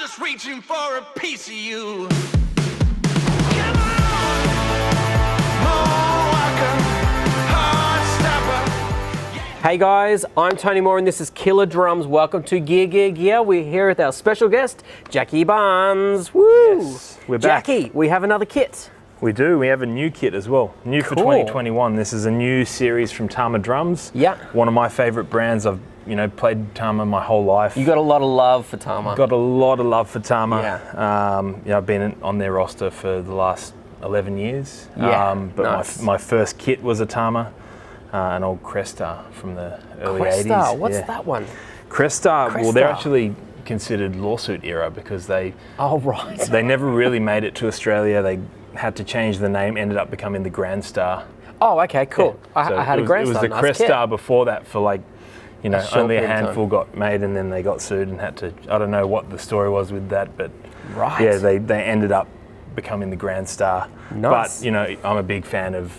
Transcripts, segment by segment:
just reaching for a piece of you. Hey guys, I'm Tony Moore and this is Killer Drums. Welcome to Gear. We're here with our special guest, Jackie Barnes. Woo! Yes, we're back. Jackie, we have another kit. We do. We have a new kit as well. New for 2021. This is a new series from Tama drums. Yeah. One of my favorite brands. I've played Tama my whole life. You got a lot of love for Tama. Got a lot of love for Tama. Yeah. I've been on their roster for the last 11 years. Yeah. But nice. my first kit was a Tama. An old Crestar from the early Crestar, 80s. what's that one? Crestar, well, they're actually considered lawsuit era because they never really made it to Australia. They had to change the name, ended up becoming the Grand Star. Oh, okay, cool. Yeah. I had a Grand Star. It was the nice Crestar kit. before that for only a handful got made and then they got sued and had to, I don't know what the story was with that, but yeah, they ended up becoming the Grand Star. Nice. But, I'm a big fan of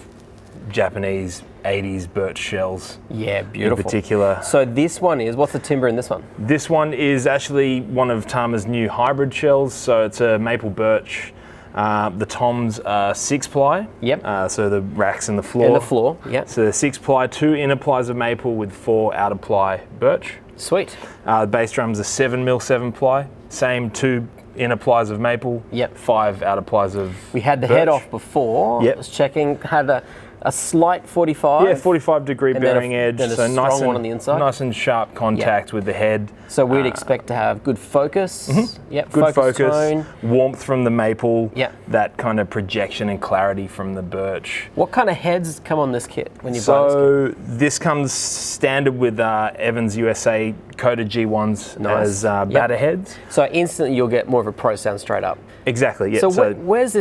Japanese 80s birch shells. Yeah, beautiful. In particular. So this one is, what's the timber in this one? This one is actually one of Tama's new hybrid shells. So it's a maple birch. The toms are 6-ply. Yep. So the racks and the floor. And the floor, yeah. So they're 6-ply, 2 inner plies of maple with 4 outer ply birch. Sweet. The bass drums are 7mm 7-ply. Same 2 inner plies of maple. Yep. 5 outer plies of We had the birch. head off before. Yep. I was checking, had a slight 45. Yeah, 45-degree bearing edge, then a so nice strong one and on the inside. nice and sharp contact with the head. So we'd expect to have good focus. Yep. Good focus, tone. warmth from the maple. Yep. That kind of projection and clarity from the birch. What kind of heads come on this kit when you buy this kit? So this comes standard with Evans USA coated G1s as batter heads. So instantly you'll get more of a pro sound straight up. Exactly. Yeah. So where does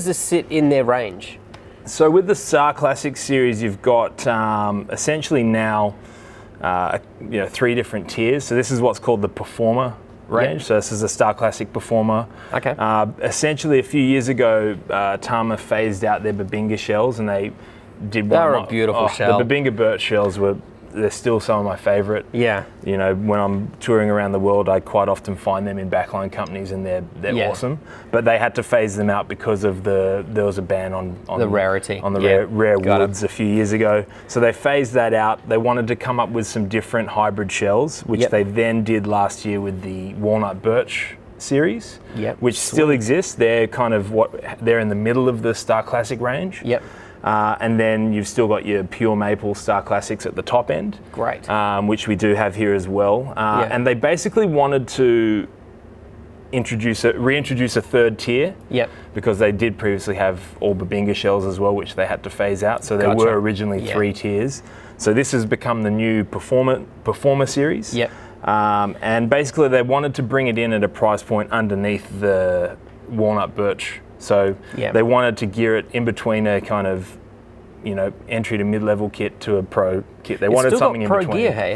this sit in their range? So with the Starclassic series, you've got essentially now 3 different tiers. So this is what's called the Performer range. Yep. So this is a Starclassic Performer. Okay. Essentially, a few years ago, Tama phased out their Babinga shells, and they did one. They're a beautiful shell. The Babinga birch shells they're still some of my favorite. Yeah. When I'm touring around the world, I quite often find them in backline companies, and they're awesome. But they had to phase them out because of there was a ban on the rarity on the rare woods a few years ago. So they phased that out. They wanted to come up with some different hybrid shells, which they then did last year with the walnut birch series, which still exists. They're they're in the middle of the Starclassic range. Yep. And then you've still got your pure maple Starclassics at the top end. Great. Which we do have here as well. And they basically wanted to reintroduce a third tier. Yep. Because they did previously have all Babinga shells as well, which they had to phase out. So there were originally 3 tiers. So this has become the new Performer series. Yep. And basically they wanted to bring it in at a price point underneath the walnut birch. So they wanted to gear it in between a kind of, entry to mid-level kit to a pro kit. They wanted something in between. Pro gear, hey?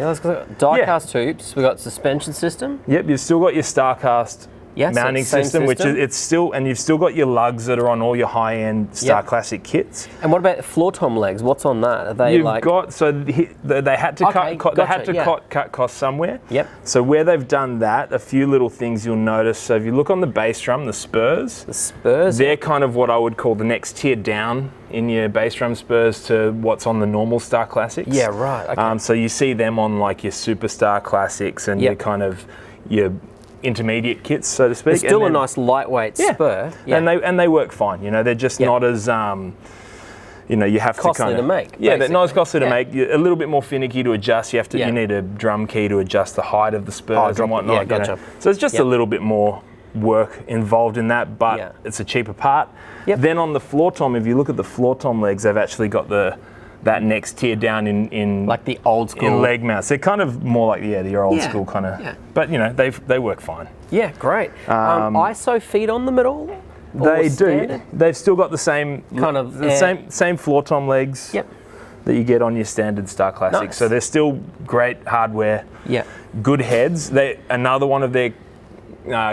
Die-cast tubes. We've got suspension system. Yep, you've still got your Starcast mounting system, which is and you've still got your lugs that are on all your high-end Starclassic kits. And what about the floor tom legs? What's on that? Are they they had to cut costs somewhere. Yep. So where they've done that, a few little things you'll notice. So if you look on the bass drum, the spurs. They're kind of what I would call the next tier down in your bass drum spurs to what's on the normal Starclassics. Yeah, right. Okay. So you see them on like your Superstar Classics and your intermediate kits, so to speak. It's still a nice lightweight spur. Yeah. And they work fine. They're just not as you have costly to make. Yeah, they're not as costly to make. A little bit more finicky to adjust. You need a drum key to adjust the height of the spurs and whatnot. Yeah, gotcha. So it's just a little bit more work involved in that, but it's a cheaper part. Yep. Then on the floor tom, if you look at the floor tom legs, they've actually got that next tier down in like the old school in leg mounts. They're kind of more like your old school kind of. Yeah. But they work fine. Yeah, great. ISO feet on them at all? They do. They've still got the same kind of same floor tom legs. Yep. That you get on your standard Starclassic. Nice. So they're still great hardware. Yeah. Good heads. Another one of their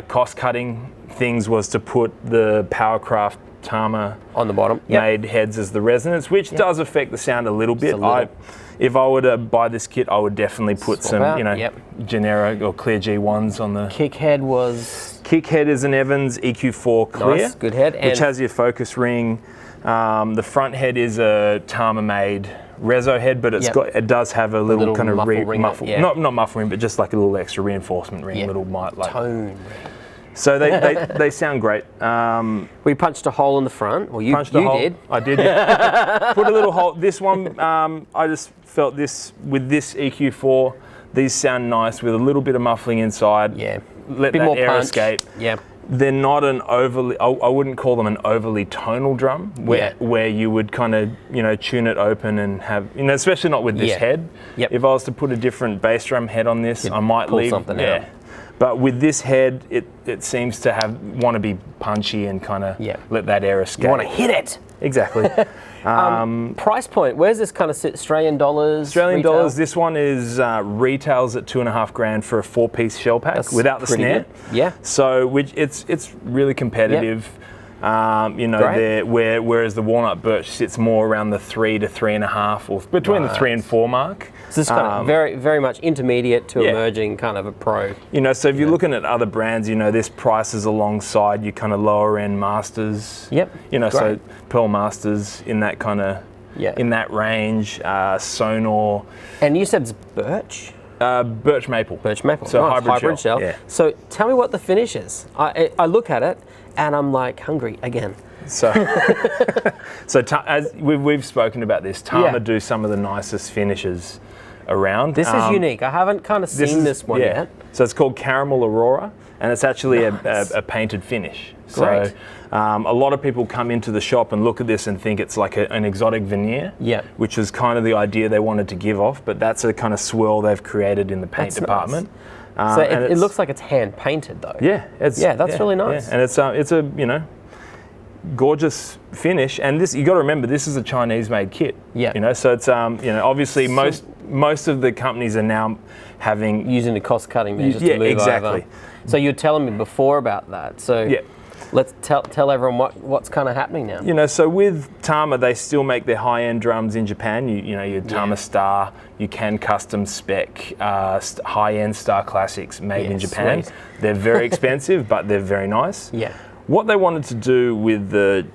cost-cutting things was to put the Powercraft Tama on the bottom made heads as the resonance, which does affect the sound a little bit. If I were to buy this kit, I would definitely put generic or clear G1s on the kick head. Was Kick head is an Evans EQ4 Clear. Nice, good head. Which has your focus ring. The front head is a Tama made Rezo head, but it does have a little kind of muffle, not muffle ring, but just like a little extra reinforcement ring, little like tone. So they sound great. We punched a hole in the front. Well, you did. I did. Yeah. Put a little hole. This one, I just felt this with this EQ4. These sound nice with a little bit of muffling inside. Yeah. Let bit that more air punch. escape. Yeah. They're not an overly. I wouldn't call them an overly tonal drum where you would kind of tune it open and have especially not with this head. Yep. If I was to put a different bass drum head on this, I might pull leave something out. But with this head, it seems to want to be punchy and kind of let that air escape. You want to hit it. Exactly. Price point, where's this kind of sit? Australian dollars? Australian retail? dollars, this one is retails at $2,500 for a 4-piece shell pack. That's without the snare. Good. Yeah. So it's really competitive. Whereas the walnut birch sits more around the 3 to 3.5 or between the 3 and 4 mark. So this is kind of very, very much intermediate to emerging kind of a pro. So if you're looking at other brands, this prices alongside your kind of lower end masters. Yep. So Pearl Masters in that kind of in that range. Sonor. And you said it's birch? Birch maple. Birch maple. So nice. hybrid shell. Yeah. So tell me what the finish is. I look at it and I'm like hungry again. So, as we've spoken about this, Tama do some of the nicest finishes around. This is unique. I haven't kind of seen this one yet. So it's called Caramel Aurora, and it's actually a painted finish. Great. So a lot of people come into the shop and look at this and think it's like an exotic veneer, which is kind of the idea they wanted to give off, but that's a kind of swirl they've created in the paint department. Nice. So it looks like it's hand painted though. Yeah, that's really nice. Yeah. And it's a gorgeous finish, and this you got to remember this is a Chinese-made kit. Yeah. So it's obviously most of the companies are now using the cost-cutting measures to move over. So you're telling me before about that. So let's tell everyone what's kind of happening now. So with Tama, they still make their high-end drums in Japan. Your Tama Star, you can custom spec high-end Starclassics made in Japan. Sweet. They're very expensive, but they're very nice. Yeah. What they wanted to do with the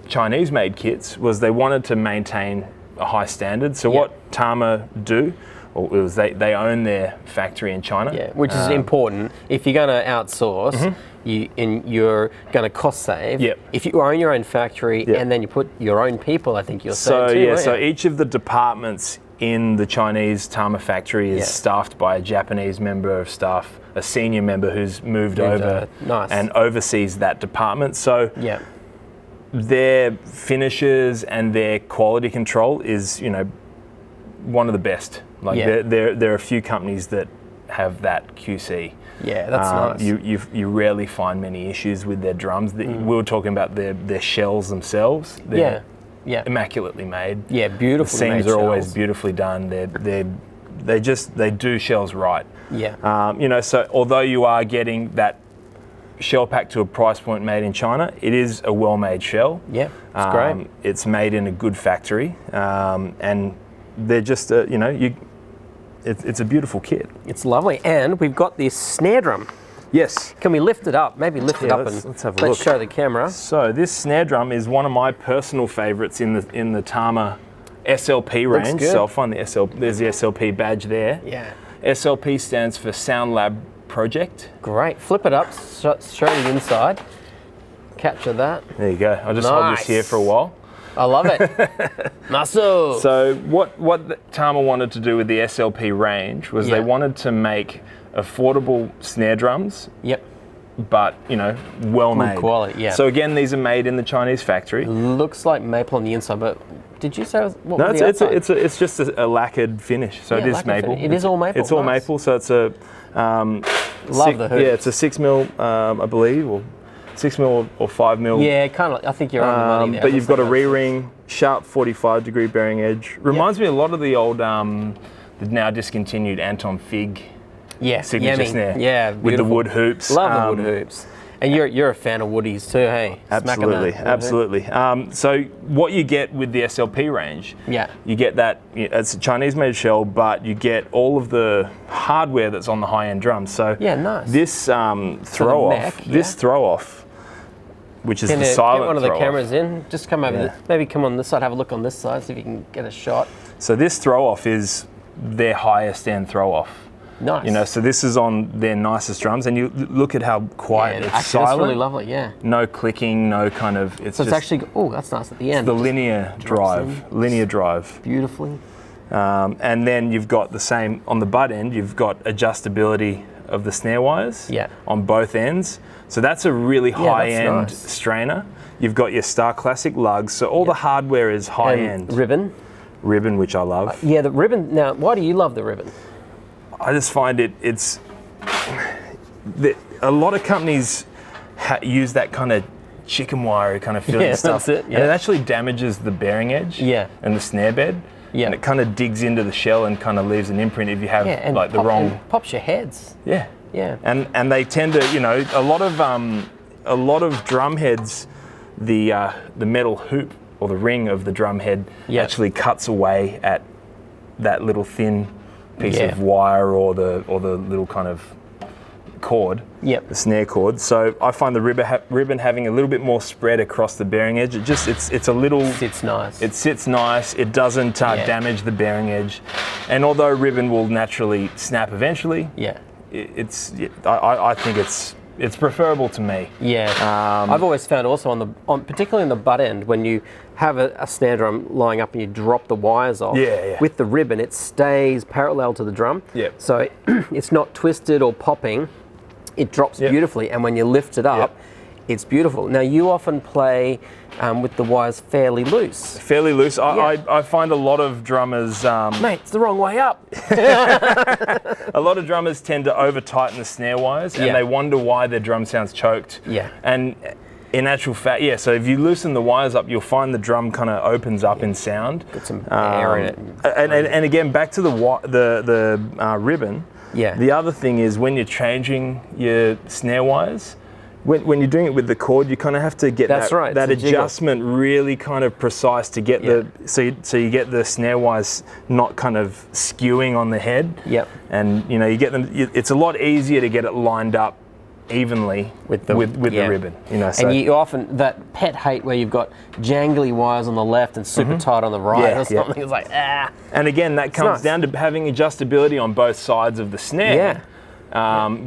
Chinese-made kits was they wanted to maintain a high standard. So what Tama do, was they own their factory in China. Yeah, which is important. If you're going to outsource, you're going to cost save. Yep. If you own your own factory and then you put your own people, I think you'll save too. So each of the departments in the Chinese Tama factory is staffed by a Japanese member of staff, a senior member who's moved over and oversees that department. So their finishes and their quality control is, one of the best. Like there are a few companies that have that QC. Yeah, that's nice. You rarely find many issues with their drums. We were talking about their shells themselves. They're immaculately made. Yeah, beautiful. The seams are always beautifully done. They do shells right. Yeah. So although you are getting that shell pack to a price point made in China, it is a well-made shell. Yeah, it's great. It's made in a good factory, and they're just it's a beautiful kit. It's lovely, and we've got this snare drum. Yes. Can we lift it up? Maybe lift it up and let's have a look. Let's show the camera. So this snare drum is one of my personal favourites in the Tama SLP range. Good. So I'll find there's the SLP badge there. Yeah. SLP stands for Sound Lab Project. Great. Flip it up. Show the inside. Capture that. There you go. I'll just hold this here for a while. I love it. Muscle. So what Tama wanted to do with the SLP range was they wanted to make affordable snare drums. Yep. But well made. Good quality. Yeah. So again, these are made in the Chinese factory. Looks like maple on the inside, but did you say what no? Was the outside? It's just a lacquered finish. So it is maple. It is all maple. It's all maple. So it's a love the hood. Yeah, it's a 6 mil, I believe, or 6 mil or 5 mil. Yeah, kind of. I think you're on the money there. But you've got a re-ring, sharp 45-degree bearing edge. Reminds me a lot of the old, the now discontinued Anton Fig signature snare. Yeah, with the wood hoops. Love the wood hoops. And you're a fan of woodies too, hey? Absolutely. So what you get with the SLP range, you get that, it's a Chinese-made shell, but you get all of the hardware that's on the high-end drums. So nice. This throw-off, which is the silent get one of the throw-off. cameras in. Just come over. Maybe come on this side. Have a look on this side. See if you can get a shot. So this throw-off is their highest-end throw-off. Nice. So this is on their nicest drums, and you look at how quiet it's silent. That's really lovely. Yeah. No clicking, no kind of. It's actually. Oh, that's nice at the end. The linear drive. Beautifully. And then you've got the same on the butt end. You've got adjustability of the snare wires. On both ends. So that's a really high-end strainer. You've got your Starclassic lugs. So all the hardware is high-end. Ribbon, which I love. The ribbon. Now, why do you love the ribbon? I just find it's a lot of companies use that kind of chicken wire kind of feeling stuff. That's it. And it actually damages the bearing edge and the snare bed. And it kind of digs into the shell and kind of leaves an imprint if you have like the wrong. Pops your heads. Yeah. And they tend to, a lot of drum heads, the metal hoop or the ring of the drum head actually cuts away at that little thin piece of wire or the little kind of cord, the snare cord. So I find the ribbon having a little bit more spread across the bearing edge. It's a little sits nice. It sits nice. It doesn't damage the bearing edge, and although ribbon will naturally snap eventually, I think it's preferable to me. I've always found also particularly on the butt end, when you have a snare drum lying up and you drop the wires off, with the ribbon, it stays parallel to the drum. So it's not twisted or popping. It drops beautifully, and when you lift it up, it's beautiful. Now, you often play with the wires fairly loose. I find a lot of drummers... Mate, it's the wrong way up. A lot of drummers tend to over-tighten the snare wires, and they wonder why their drum sounds choked. And in actual fact, so if you loosen the wires up, you'll find the drum kind of opens up in sound. Got some air in it. And again, back to the ribbon, the other thing is when you're changing your snare wires, when you're doing it with the cord, you kind of have to get that adjustment really kind of precise to get so you get the snare wires not kind of skewing on the head. And you get them. It's a lot easier to get it lined up evenly with the ribbon. So. And you often that pet hate where you've got jangly wires on the left and super tight on the right or something. It's like And again, that comes down to having adjustability on both sides of the snare.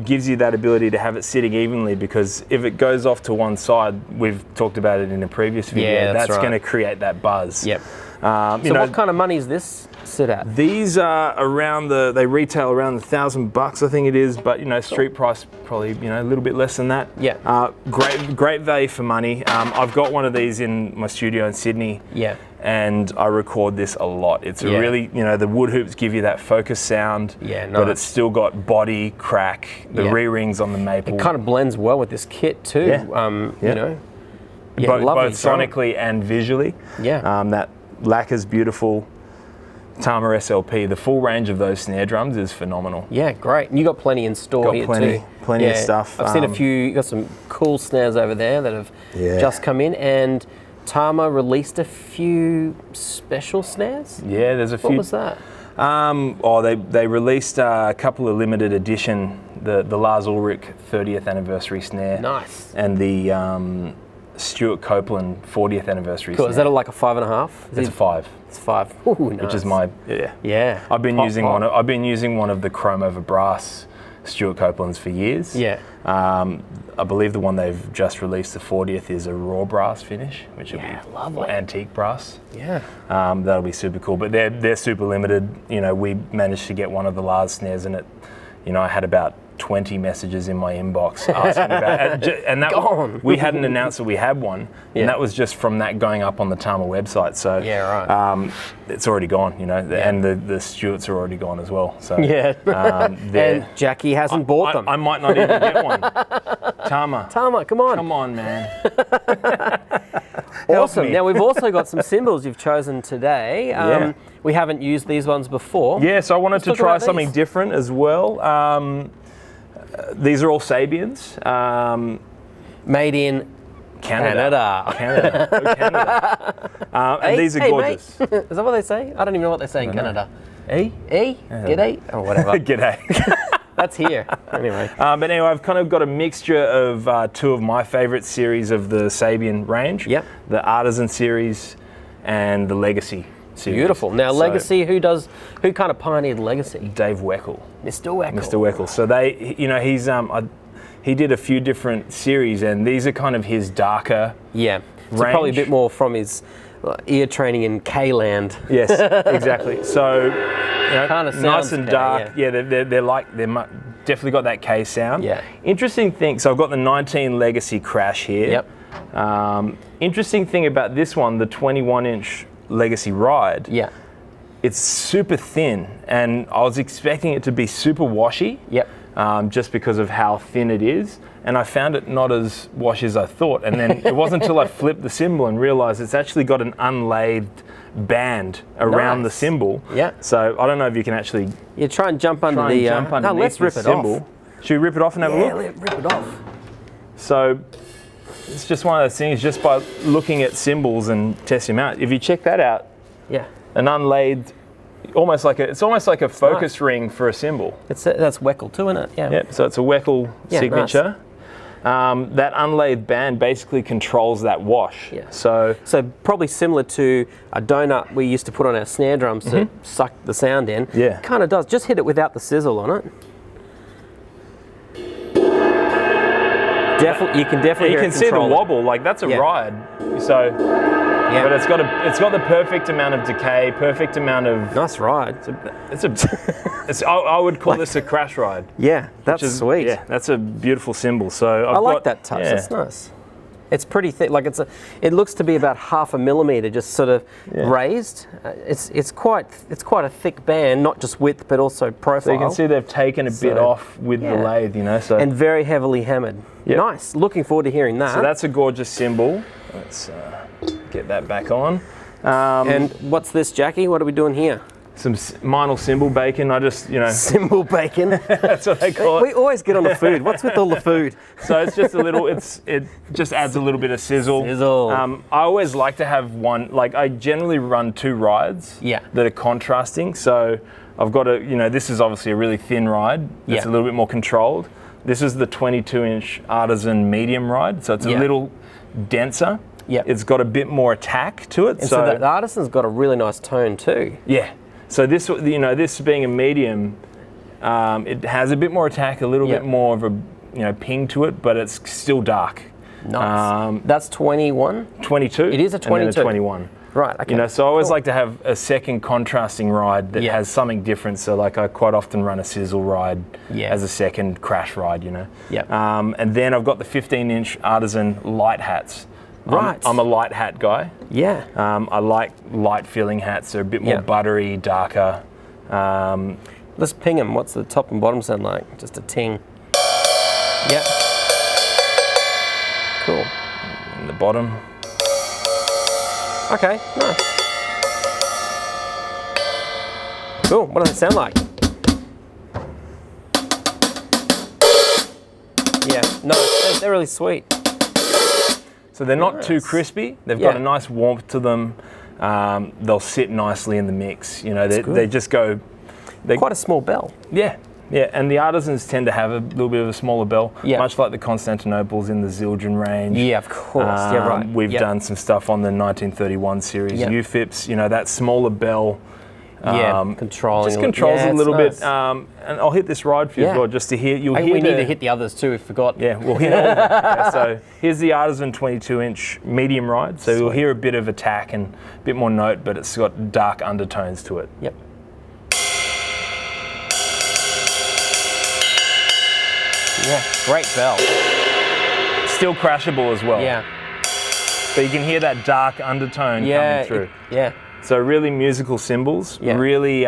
Gives you that ability to have it sitting evenly, because if it goes off to one side, we've talked about it in a previous video, that's going to create that buzz. So what kind of money is this sit at? These are around they retail around $1,000, I think it is, but street price probably a little bit less than that. Great value for money. I've got one of these in my studio in Sydney. And I record this a lot. It's a really, the wood hoops give you that focus sound, but it's still got body, crack, the re-rings on the maple. It kind of blends well with this kit too, both lovely sonically and visually. That lacquer's beautiful. Tama SLP, the full range of those snare drums is phenomenal. Great. And you got plenty in store here too. Plenty of stuff. I've seen a few, you got some cool snares over there that have just come in, and Tama released a few special snares? There's a few. What was that? They released a couple of limited edition, the Lars Ulrich 30th anniversary snare. Nice. And the Stuart Copeland 40th anniversary snare. Is that like a 5.5? It's a 5. It's 5. Ooh, nice. Which is my I've been using one of the chrome over brass Stuart Copelands for years. I believe the one they've just released, the 40th, is a raw brass finish, which will be lovely. Antique brass. That'll be super cool. But they're super limited. We managed to get one of the Lars snares, and it, I had about 20 messages in my inbox asking about it. And that we hadn't announced that we had one, and that was just from that going up on the Tama website. So it's already gone, and the Stuarts are already gone as well. So and Jackie hasn't bought them. I might not even get one. Tama, come on, man. Awesome. Now we've also got some cymbals you've chosen today. We haven't used these ones before. So I wanted to try something different as well. These are all Sabians. Made in Canada. Oh, and these are gorgeous. Mate. Is that what they say? I don't even know what they say in Canada. G'day? Or whatever. G'day. That's here. Anyway. But anyway, I've kind of got a mixture of two of my favourite series of the Sabian range. Yep. The Artisan series and the Legacy series. Beautiful. Now, Legacy, who kind of pioneered Legacy? Dave Weckl. Mr. Weckl. Mr. Weckl. So he did a few different series, and these are kind of his darker range. So probably a bit more from his ear training in K-land. Yes, exactly. So kind of nice and dark. Yeah, they're definitely got that K sound. Yeah. Interesting thing. So I've got the 19 Legacy Crash here. Yep. Interesting thing about this one, the 21-inch Legacy Ride. Yeah. It's super thin, and I was expecting it to be super washy. Yep. Just because of how thin it is, and I found it not as washy as I thought. And then it wasn't until I flipped the cymbal and realised it's actually got an unlaid band around the cymbal. Yeah. So I don't know if you can actually. You try and jump under the. No, let's rip it off. Should we rip it off and have a look? Yeah, rip it off. So it's just one of those things. Just by looking at cymbals and testing them out, if you check that out, an unlaid. It's almost like a focus ring for a cymbal. That's Weckl too, isn't it? Yeah. Yep. So it's a Weckl signature. Nice. That unlaid band basically controls that wash. Yeah. So probably similar to a donut we used to put on our snare drums to suck the sound in. Yeah. Kind of does. Just hit it without the sizzle on it. You can definitely. You can see the wobble. Like that's a ride. So. Yeah. But it's got the perfect amount of decay, perfect amount of. Nice ride. I would call this a crash ride. Yeah, that's sweet. Yeah, that's a beautiful cymbal. So I like that touch. Yeah. That's nice. It's pretty thick. Like it looks to be about 0.5 millimeter, just sort of raised. It's quite a thick band, not just width but also profile. So you can see they've taken a bit off with the lathe, So and very heavily hammered. Yep. Nice. Looking forward to hearing that. So that's a gorgeous cymbal. Let's get that back on. And what's this, Jackie? What are we doing here? Some minor cymbal bacon. Cymbal bacon. That's what they call it. We always get on the food. What's with all the food? So it's just a little. It just adds a little bit of sizzle. I always like to have one. Like I generally run 2 rides. That are contrasting. So I've got this is obviously a really thin ride. It's a little bit more controlled. This is the 22-inch Artisan medium ride. So it's a little denser. Yeah. It's got a bit more attack to it. And so the Artisan's got a really nice tone too. Yeah. So this being a medium, it has a bit more attack, a little bit more of a ping to it, but it's still dark. Nice. That's 21? 22. It is a 22. And then a 21. Right, okay. So I always like to have a second contrasting ride that has something different. So like I quite often run a sizzle ride as a second crash ride, And then I've got the 15-inch Artisan light hats. Right. I'm a light hat guy. Yeah. I like light feeling hats. They're a bit more buttery, darker. Let's ping them. What's the top and bottom sound like? Just a ting. Yep. Cool. And the bottom. Okay, nice. Cool. What does it sound like? Yeah. No, they're really sweet. So they're not too crispy. They've got a nice warmth to them. They'll sit nicely in the mix. They just go. They're quite a small bell. Yeah, and the Artisans tend to have a little bit of a smaller bell, much like the Constantinoples in the Zildjian range. Yeah, of course. Yeah, right. We've done some stuff on the 1931 series UFIPs. That smaller bell. Controlling. Just controls a little bit. And I'll hit this ride for you as well, just to hear. We need to hit the others too. We forgot. Yeah, we'll hit all of them. So here's the Artisan 22-inch medium ride. So you'll hear a bit of attack and a bit more note, but it's got dark undertones to it. Yep. Yeah, great bell. Still crashable as well. Yeah. But you can hear that dark undertone coming through. So really musical cymbals. Yeah. Really,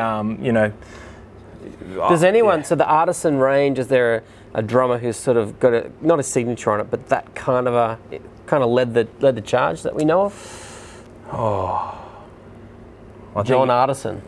Does anyone? So the Artisan range, is there a drummer who's sort of got not a signature on it, but that kind of led the charge that we know of? John Artisan.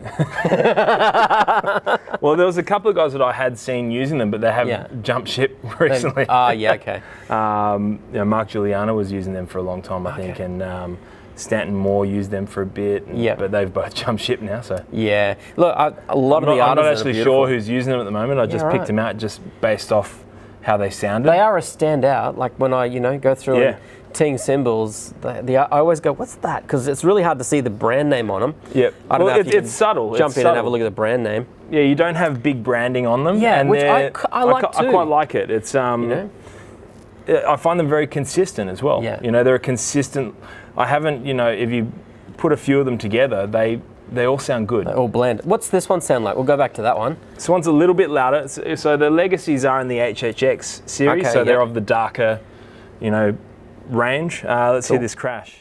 Well, there was a couple of guys that I had seen using them, but they have jumped ship recently. Okay. Mark Giuliano was using them for a long time, I think, and Stanton Moore used them for a bit. But they've both jumped ship now, so. Yeah. Look, a lot of the artists. I'm not actually sure who's using them at the moment. I just picked them out just based off how they sounded. They are a standout. Like when I, go through and ting cymbals, I always go, what's that? Because it's really hard to see the brand name on them. Yep. I don't know if it's subtle. Jump in and have a look at the brand name. Yeah, you don't have big branding on them. Yeah, and which I like too. I quite like it. It's I find them very consistent as well. Yeah. They're a consistent. I haven't, if you put a few of them together, they all sound good. They all blend. What's this one sound like? We'll go back to that one. This one's a little bit louder. So the legacies are in the HHX series, they're of the darker, range. Let's hear this crash.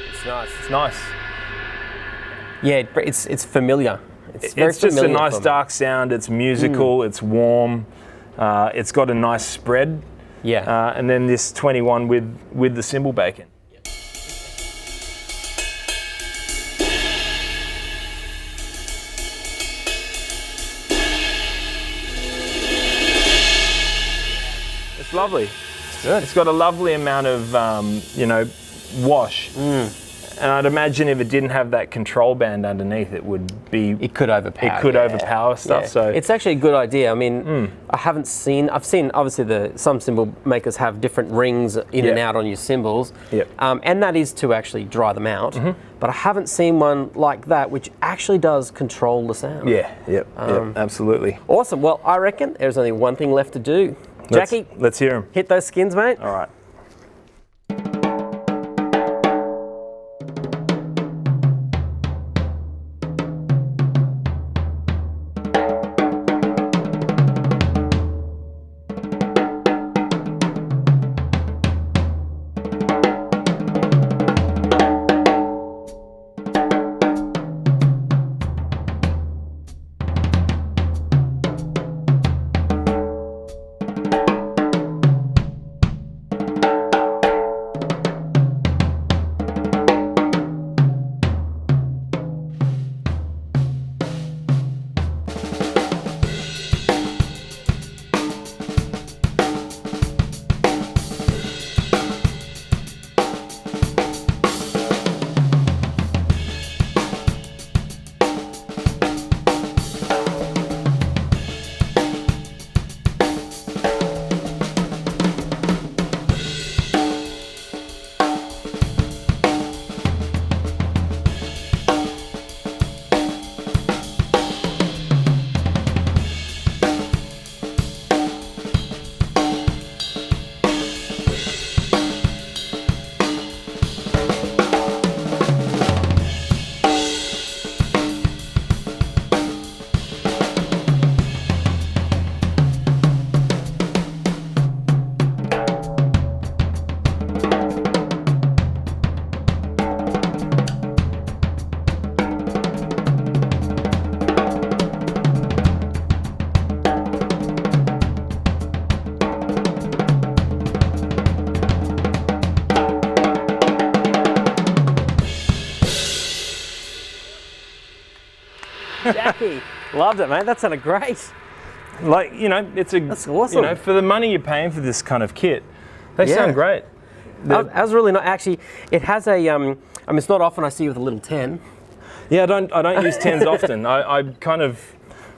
It's nice. It's nice. Yeah, it's familiar. It's just a nice dark sound. It's musical. It's warm. It's got a nice spread. Yeah. And then this 21 with the cymbal bacon. It's lovely. It's good. It's got a lovely amount of wash. And I'd imagine if it didn't have that control band underneath, it would be. It could overpower. It could overpower stuff. Yeah. So it's actually a good idea. I mean, I've seen obviously some cymbal makers have different rings in and out on your cymbals. Yep. And that is to actually dry them out. But I haven't seen one like that, which actually does control the sound. Yeah. Yep. Absolutely. Awesome. Well, I reckon there's only one thing left to do. Jackie, let's hear them. Hit those skins, mate. All right. Jackie, loved it, mate. That sounded great. Like, that's awesome. For the money you're paying for this kind of kit, they sound great. That was really not actually. It has a. It's not often I see you with a little 10. Yeah, I don't use 10s often.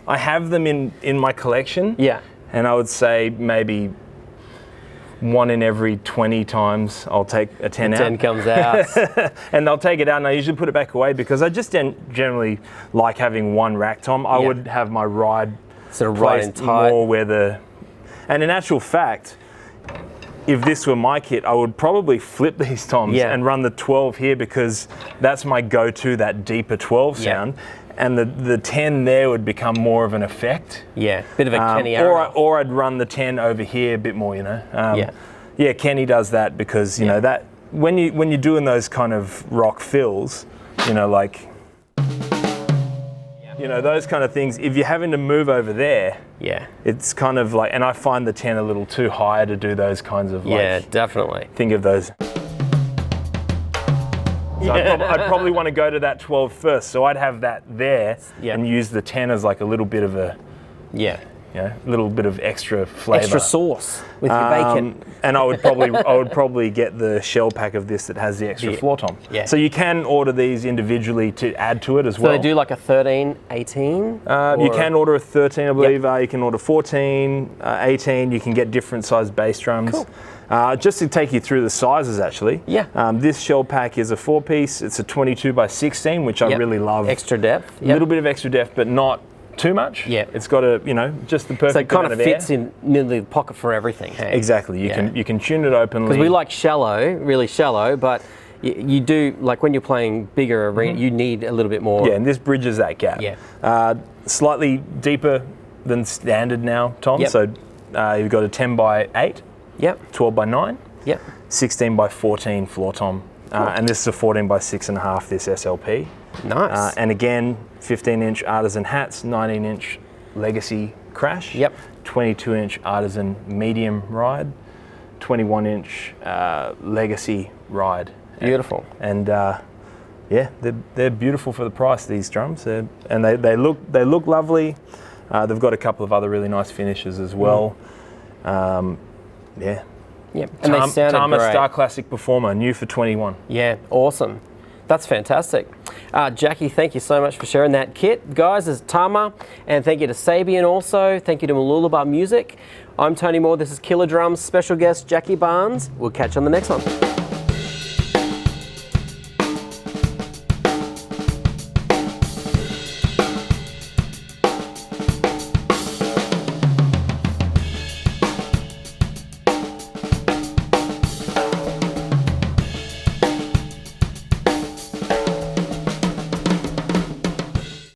I have them in my collection. Yeah. And I would say maybe 1 in every 20 times I'll take a 10 out. 10 comes out. And I'll take it out and I usually put it back away because I just generally like having one rack tom. I would have my ride sort of right in tight. More where the. And in actual fact, if this were my kit, I would probably flip these toms and run the 12 here because that's my go-to, that deeper 12 sound. And the 10 there would become more of an effect. Yeah, bit of a Kenny Arrow. Or I'd run the 10 over here a bit more, Yeah, Kenny does that because, you know, that when you're doing those kind of rock fills, like... You know, those kind of things. If you're having to move over there, it's kind of like, and I find the 10 a little too high to do those kinds of like. Yeah, definitely. Think of those. So I'd probably want to go to that 12 first. So I'd have that there and use the 10 as like a little bit of a, a little bit of extra flavour. Extra sauce with your bacon. And I would probably get the shell pack of this that has the extra floor tom. Yeah. So you can order these individually to add to it as well. So they do like a 13, 18? You can order a 13, I believe. You can order 14, 18. You can get different size bass drums. Cool. Just to take you through the sizes, actually. This shell pack is a 4-piece. It's a 22 by 16, which I really love. Extra depth. A little bit of extra depth, but not too much. It's got a, just the perfect so it kind amount of of fits air. in nearly the pocket for everything. Hey? Exactly. You can tune it openly. Because we like shallow, really shallow, but you do, like when you're playing bigger arena, you need a little bit more. Yeah, and this bridges that gap. Slightly deeper than standard now, Tom. So you've got a 10 by 8. 12 by 9. 16 by 14 floor tom. And this is a 14 by 6.5, this SLP. Nice. And again, 15-inch artisan hats, 19-inch legacy crash. 22-inch artisan medium ride, 21-inch legacy ride. Beautiful. And they're beautiful for the price, these drums. And they look lovely. They've got a couple of other really nice finishes as well. And they sounded Tama great. Starclassic Performer, new for 21. Yeah, awesome. That's fantastic. Jackie, thank you so much for sharing that kit. Guys, this is Tama, and thank you to Sabian also. Thank you to Mooloolaba Music. I'm Tony Moore, this is Killer Drums, special guest Jackie Barnes. We'll catch you on the next one.